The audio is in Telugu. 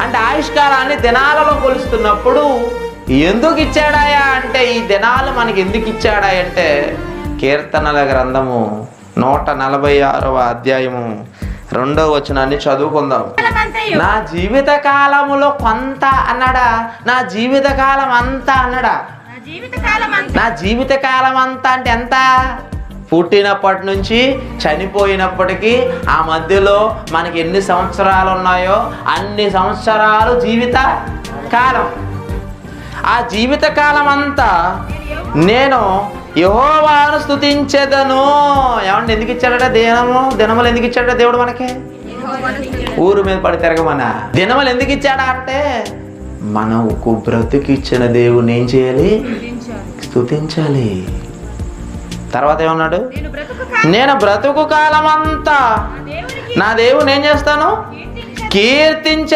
అంటే ఆయుష్కాలాన్ని దినాలలో కొలుస్తున్నప్పుడు ఎందుకు ఇచ్చాడాయా అంటే, ఈ దినాలు మనకి ఎందుకు ఇచ్చాడా అంటే, కీర్తనల గ్రంథము 146వ అధ్యాయము 2వ వచనాన్ని చదువుకుందాం. నా జీవిత కాలములో కొంత అన్నాడా, నా జీవిత కాలం అంతా అన్నాడా? నా జీవిత కాలం అంతా అంటే ఎంత? పుట్టినప్పటి నుంచి చనిపోయినప్పటికీ ఆ మధ్యలో మనకి ఎన్ని సంవత్సరాలు ఉన్నాయో అన్ని సంవత్సరాలు జీవిత కాలం. ఆ జీవిత కాలం అంతా నేను యెహోవాను స్తుతించెదను. ఏమంటే ఎందుకు ఇచ్చాడట దినములు ఎందుకు ఇచ్చాడట దేవుడు మనకి? ఊరు మీద పడి తిరగమన. దినములు ఎందుకు ఇచ్చాడా అంటే, మనకు బ్రతుకు ఇచ్చిన దేవుని ఏం చేయాలి? స్తుతించాలి. తర్వాత ఏమన్నాడు? నేను బ్రతుకు కాలం అంతా నా దేవుని ఏం చేస్తాను? కీర్తించే